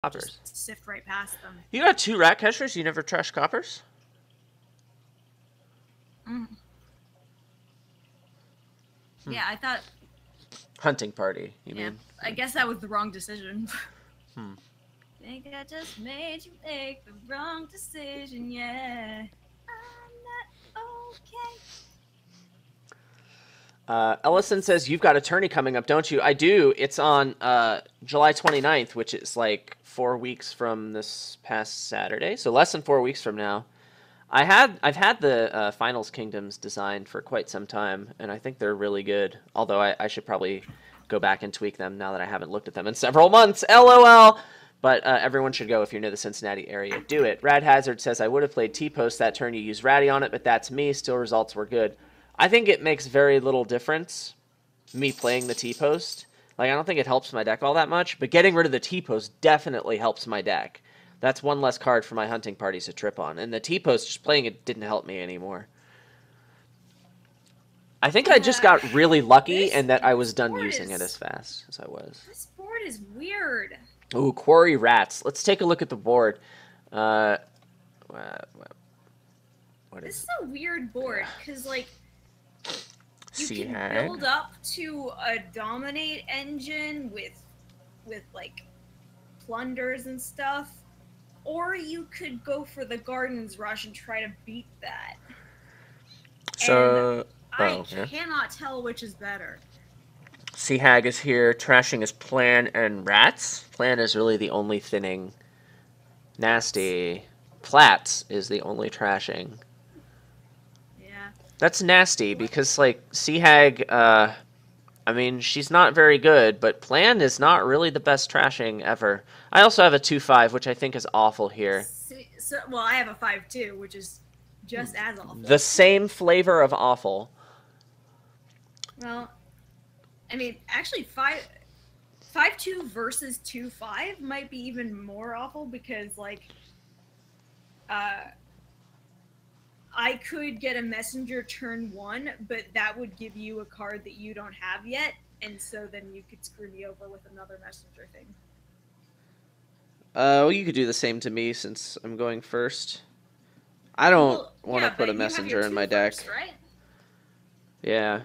Coppers. just sift right past them. You got 2 rat catchers? You never trash coppers? Mm. Yeah, I thought... Hunting party, you mean? I guess that was the wrong decision. Hmm. Think I just made you make the wrong decision, yeah. I'm not okay. Ellison says, you've got a tourney coming up, don't you? I do. It's on July 29th, which is like 4 weeks from this past Saturday. So less than 4 weeks from now. I've had the Finals Kingdoms designed for quite some time, and I think they're really good. Although I should probably go back and tweak them now that I haven't looked at them in several months. LOL! But everyone should go if you're near the Cincinnati area. Do it. Rad Hazard says, I would have played T-Post that turn. You used Ratty on it, but that's me. Still, results were good. I think it makes very little difference, me playing the T-Post. Like, I don't think it helps my deck all that much, but getting rid of the T-Post definitely helps my deck. That's one less card for my hunting parties to trip on. And the T-Post, just playing it didn't help me anymore. I think I just got really lucky and that I was done using it as fast as I was. This board is weird. Ooh, Quarry Rats. Let's take a look at the board. What is This is a weird board, because, like, you Sea can Hag. build up to a Dominate engine with like, plunders and stuff, or you could go for the Gardens Rush and try to beat that. So, I cannot tell which is better. Sea Hag is here, trashing his Plan and Rats. Plan is really the only thinning. Nasty. Plats is the only trashing. Yeah. That's nasty, because, like, Sea Hag, I mean, she's not very good, but Plan is not really the best trashing ever. I also have a 2-5, which I think is awful here. Well, I have a 5-2, which is just as awful. The same flavor of awful. Well, I mean, actually, 5-2 versus 2-5 might be even more awful, because, like, I could get a messenger turn 1, but that would give you a card that you don't have yet, and so then you could screw me over with another messenger thing. Well, you could do the same to me since I'm going first. I don't want to put a messenger in my deck. First, right? Yeah.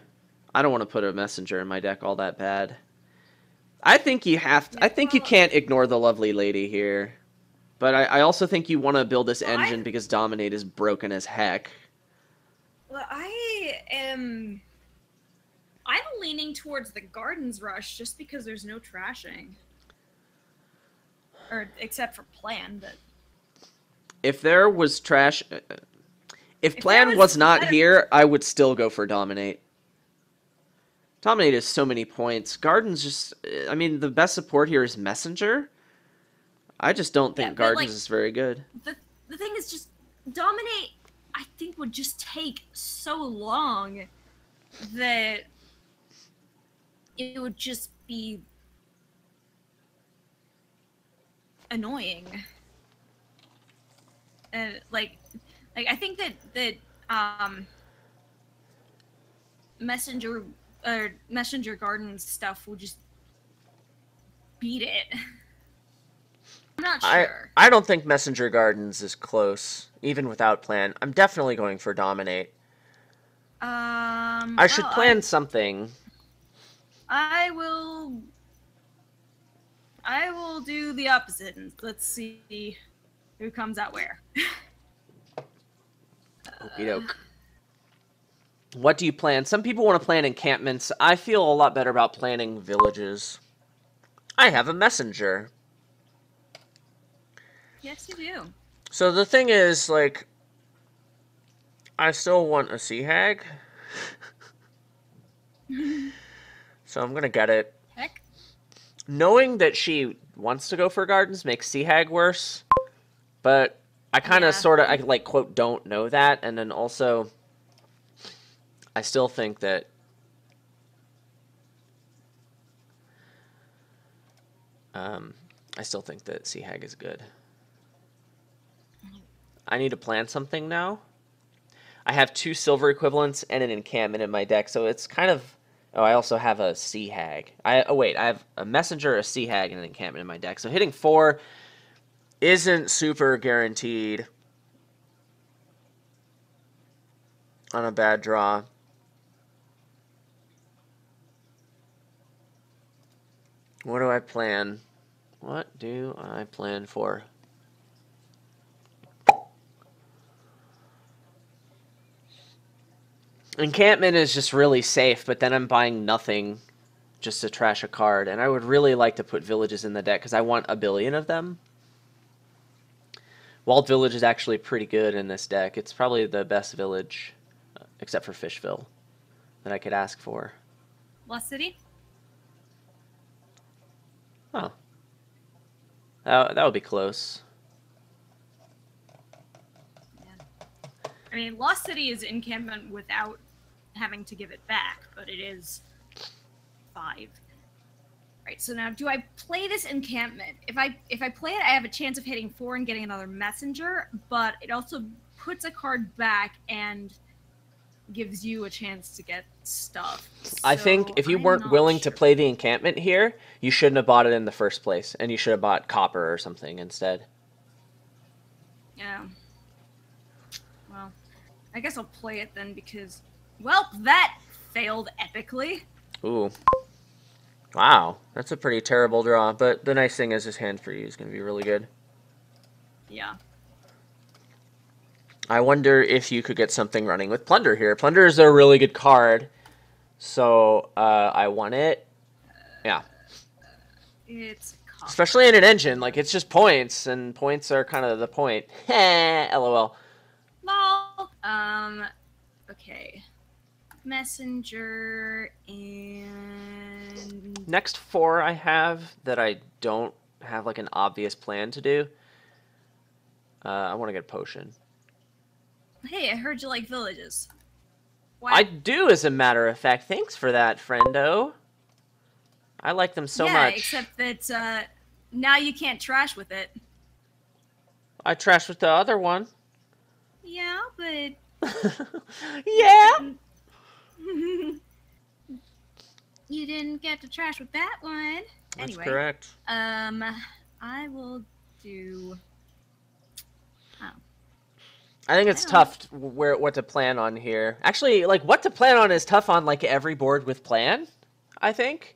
I don't want to put a messenger in my deck all that bad. I think you have to, I think you can't ignore the lovely lady here. But I also think you want to build this engine because Dominate is broken as heck. Well, I'm leaning towards the Gardens Rush just because there's no trashing. Or, except for Plan, but... If there was trash... If Plan was not here, I would still go for Dominate. Dominate is so many points. Gardens just... I mean, the best support here is Messenger. I just don't think Gardens is very good. The thing is just... Dominate, I think, would just take so long that it would just be annoying. And like I think that Messenger Gardens stuff will just beat it. I'm not sure. I don't think Messenger Gardens is close, even without Plan. I'm definitely going for Dominate. I should plan something. I will do the opposite, and let's see who comes out where. Okie doke. What do you plan? Some people want to plan encampments. I feel a lot better about planning villages. I have a messenger. Yes, you do. So the thing is, like, I still want a Sea Hag. So I'm gonna get it. Heck. Knowing that she wants to go for Gardens makes Sea Hag worse. But I kind of sort of, I like, quote, don't know that. And then also, I still think that Sea Hag is good. I need to plan something now. I have 2 silver equivalents and an encampment in my deck, so it's kind of... Oh, I also have a Sea Hag. I have a Messenger, a Sea Hag, and an encampment in my deck. So hitting 4 isn't super guaranteed on a bad draw. What do I plan? What do I plan for? Encampment is just really safe, but then I'm buying nothing just to trash a card. And I would really like to put villages in the deck because I want a billion of them. Walled Village is actually pretty good in this deck. It's probably the best village, except for Fishville, that I could ask for. Lost City? Oh. That would be close. Yeah. I mean, Lost City is encampment without having to give it back, but it is 5. Right, so now do I play this encampment? If I play it, I have a chance of hitting 4 and getting another messenger, but it also puts a card back and gives you a chance to get stuff. I think if you weren't willing to play the encampment here, you shouldn't have bought it in the first place, and you should have bought copper or something instead. Yeah. Well, I guess I'll play it then because, well, that failed epically. Ooh. Wow, that's a pretty terrible draw, but the nice thing is his hand for you is going to be really good. Yeah. I wonder if you could get something running with Plunder here. Plunder is a really good card, so I want it. Yeah. It's copper. Especially in an engine, like it's just points, and points are kind of the point. LOL. Lol. Okay. Messenger and Next 4 I have that I don't have like an obvious plan to do. I want to get a potion. Hey, I heard you like villages. What? I do, as a matter of fact. Thanks for that, friendo. I like them so much. Yeah, except that now you can't trash with it. I trashed with the other one. Yeah, but... yeah? You didn't get to trash with that one. That's anyway, correct. I will do... Oh. I think it's tough what to plan on here. Actually, like, what to plan on is tough on, like, every board with plan, I think.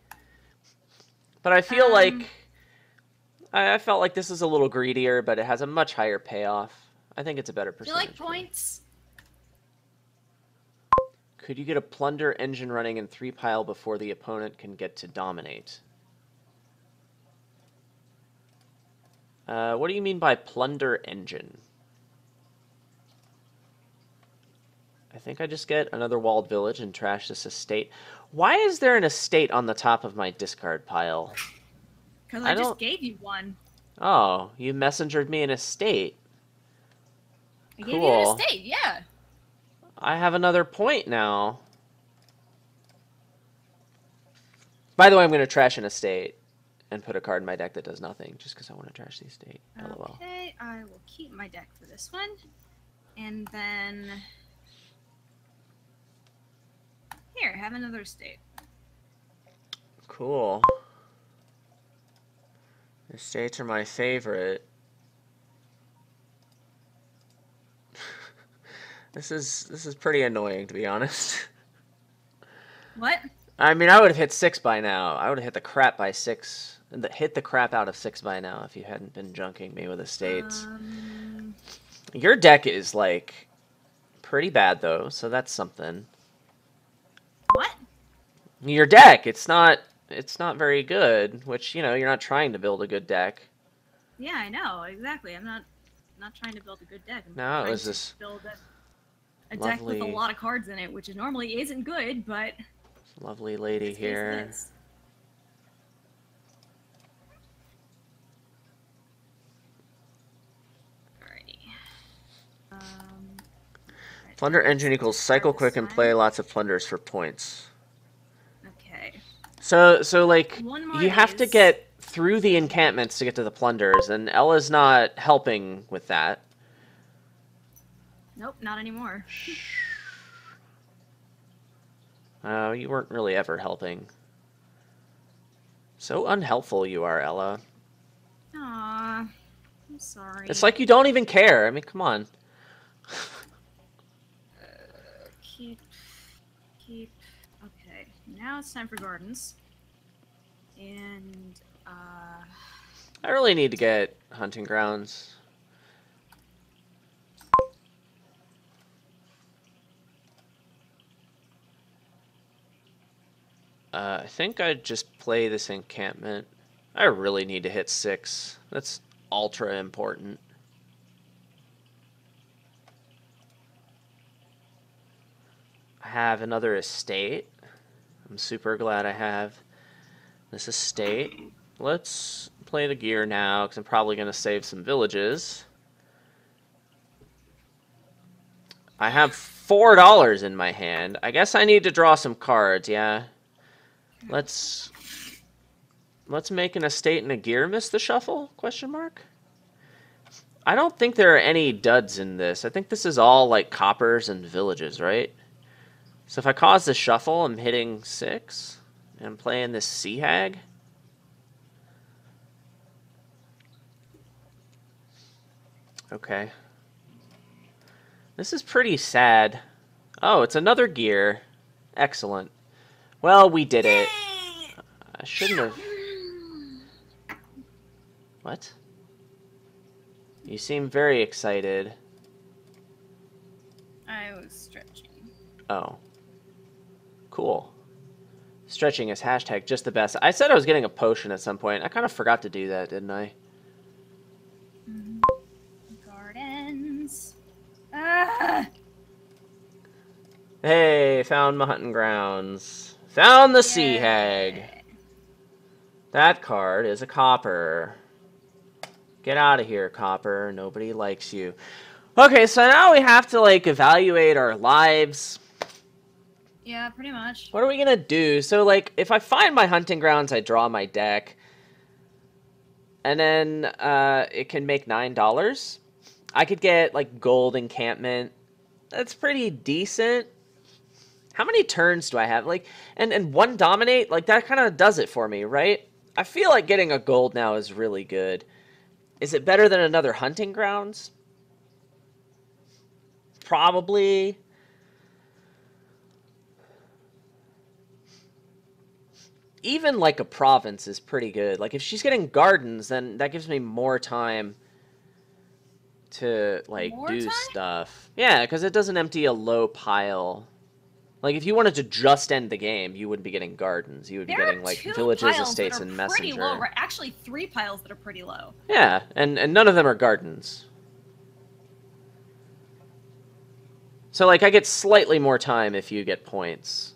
But I feel like... I felt like this is a little greedier, but it has a much higher payoff. I think it's a better percentage. Do you like points? Could you get a Plunder engine running in 3 pile before the opponent can get to dominate? What do you mean by Plunder engine? I think I just get another Walled Village and trash this estate. Why is there an estate on the top of my discard pile? Because I just gave you one. Oh, you messengered me an estate. I gave you an estate, yeah. I have another point now. By the way, I'm going to trash an estate and put a card in my deck that does nothing just because I want to trash the estate. LOL. Okay, I will keep my deck for this one. And then... Here, have another estate. Cool. Estates are my favorite. This is pretty annoying, to be honest. What? I mean, I would have hit 6 by now. I would have hit the crap by 6. Hit the crap out of 6 by now if you hadn't been junking me with estates. Your deck is, like, pretty bad, though, so that's something. What? Your deck, it's not very good, which, you know, you're not trying to build a good deck. Yeah, I know, exactly. I'm not trying to build a good deck. No, it was this build a deck with a lot of cards in it, which normally isn't good, but lovely lady here. Alrighty. Plunder engine equals cycle quick and play lots of plunders for points. Okay. So like you have to get through the encampments to get to the plunders, and Ella's not helping with that. Nope, not anymore. You weren't really ever helping. So unhelpful you are, Ella. Aww. I'm sorry. It's like you don't even care. I mean, come on. Keep. Okay, now it's time for gardens. And, I really need to get hunting grounds. I think I'd just play this encampment. I really need to hit 6. That's ultra important. I have another estate. I'm super glad I have this estate. Let's play the gear now, because I'm probably going to save some villages. I have $4 in my hand. I guess I need to draw some cards, yeah. Let's make an estate and a gear miss the shuffle? Question mark. I don't think there are any duds in this. I think this is all like coppers and villages, right? So if I cause the shuffle, I'm hitting 6. And I'm playing this Sea Hag. Okay. This is pretty sad. Oh, it's another gear. Excellent. Well, we did it. I shouldn't have... What? You seem very excited. I was stretching. Oh. Cool. Stretching is hashtag just the best. I said I was getting a potion at some point. I kind of forgot to do that, didn't I? Gardens. Ah! Hey, found my hunting grounds. Found the Sea Hag. That card is a copper. Get out of here, copper. Nobody likes you. Okay, so now we have to, like, evaluate our lives. Yeah, pretty much. What are we gonna do? So, like, if I find my hunting grounds, I draw my deck. And then, it can make $9. I could get, like, gold encampment. That's pretty decent. How many turns do I have? Like, and one dominate? Like, that kind of does it for me, right? I feel like getting a gold now is really good. Is it better than another hunting grounds? Probably. Even, like, a province is pretty good. Like, if she's getting gardens, then that gives me more time to, like, do stuff. Yeah, because it doesn't empty a low pile. Like, if you wanted to just end the game, you wouldn't be getting gardens. You would be getting, like, villages, estates, and messenger. Low, right? Actually, 3 piles that are pretty low. Yeah, and none of them are gardens. So, like, I get slightly more time if you get points.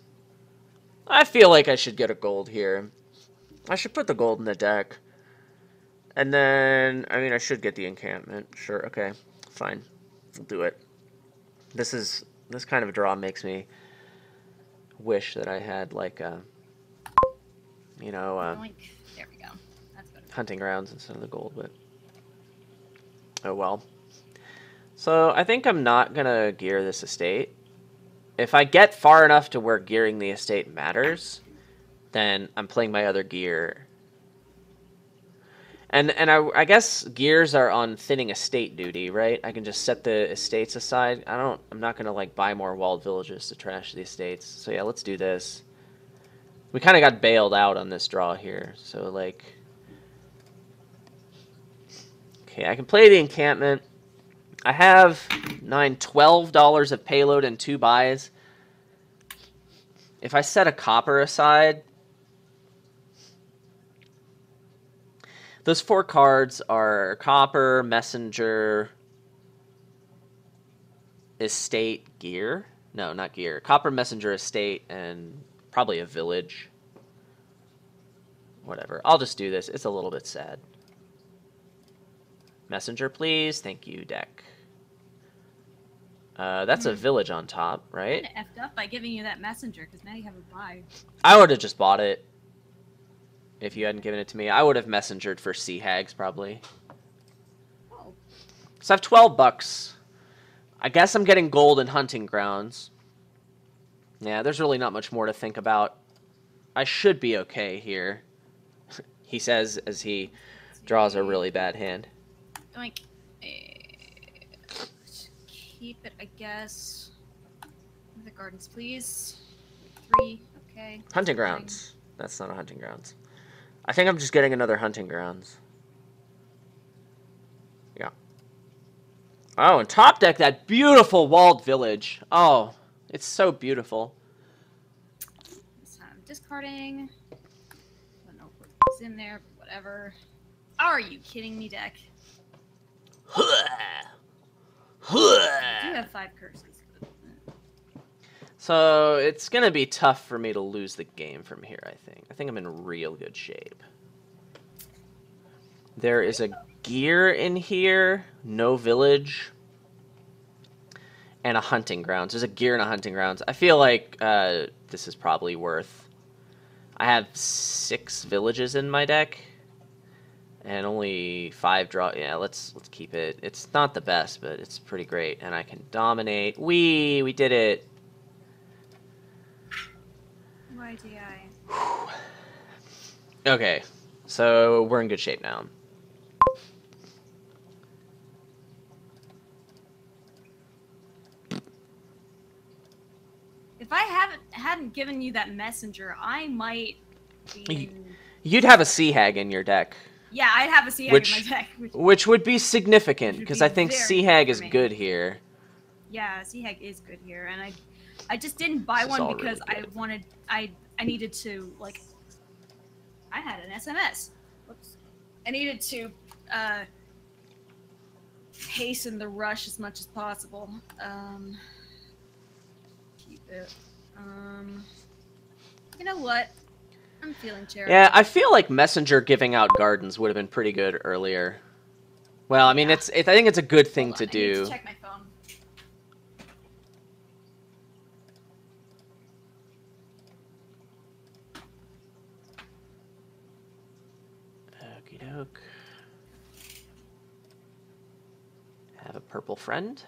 I feel like I should get a gold here. I should put the gold in the deck. And then, I mean, I should get the encampment. Sure, okay, fine. We'll do it. This kind of a draw makes me wish that I had, like, you know, there we go. That's better. Hunting grounds instead of the gold, but oh well. So I think I'm not gonna gear this estate. If I get far enough to where gearing the estate matters, then I'm playing my other gear. And I guess gears are on thinning estate duty, right? I can just set the estates aside. I'm not gonna, like, buy more walled villages to trash the estates. So yeah, let's do this. We kind of got bailed out on this draw here, so, like, okay, I can play the encampment. I have $12 of payload and 2 buys. If I set a copper aside, those 4 cards are copper, messenger, estate, gear. No, not gear. Copper, messenger, estate, and probably a village. Whatever. I'll just do this. It's a little bit sad. Messenger, please. Thank you, deck. That's a village on top, right? I effed up by giving you that messenger, because now you have a buy. I would have just bought it. If you hadn't given it to me, I would have messengered for Sea Hags, probably. Oh. So I have $12. I guess I'm getting gold and hunting grounds. Yeah, there's really not much more to think about. I should be okay here. He says as he draws a really bad hand. Doink. Keep it, I guess. The gardens, please. 3. Okay. Hunting grounds. That's not a hunting grounds. I think I'm just getting another hunting grounds. Yeah. Oh, and top deck, that beautiful walled village. Oh, it's so beautiful. This time discarding. I don't know what's in there, but whatever. Are you kidding me, deck? I do have 5 curses. So it's gonna be tough for me to lose the game from here, I think. I think I'm in real good shape. There is a gear in here, no village, and a hunting grounds. There's a gear and a hunting grounds. I feel like this is probably worth... I have 6 villages in my deck, and only 5 draw... Yeah, let's keep it. It's not the best, but it's pretty great, and I can dominate. We did it. YDI. Okay, so we're in good shape now. If I hadn't given you that messenger, I might be in... You'd have a Sea Hag in your deck. Yeah, I'd have a Sea Hag in my deck. Which would be significant, because I think Sea Hag is good here. Yeah, Sea Hag is good here, and I just didn't buy one because really I needed to, like... I had an SMS. Whoops. I needed to hasten the rush as much as possible. Keep it. You know what? I'm feeling charitable. Yeah, I feel like Messenger giving out gardens would have been pretty good earlier. Well, I mean, I think it's a good thing to do. I need to check my phone. Okie doke. Have a purple friend.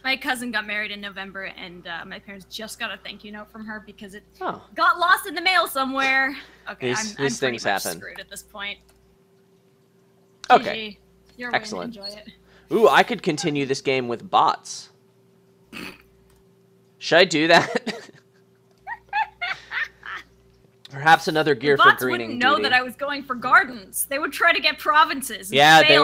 My cousin got married in November, and my parents just got a thank you note from her because it Oh. got lost in the mail somewhere. Okay, These I'm things pretty much happen. screwed at this point. Okay. GG. You're Excellent. Enjoy it. Ooh, I could continue this game with bots. Should I do that? Perhaps another gear for Bots greening wouldn't know duty. that I was going for gardens. They would try to get provinces. Yeah, they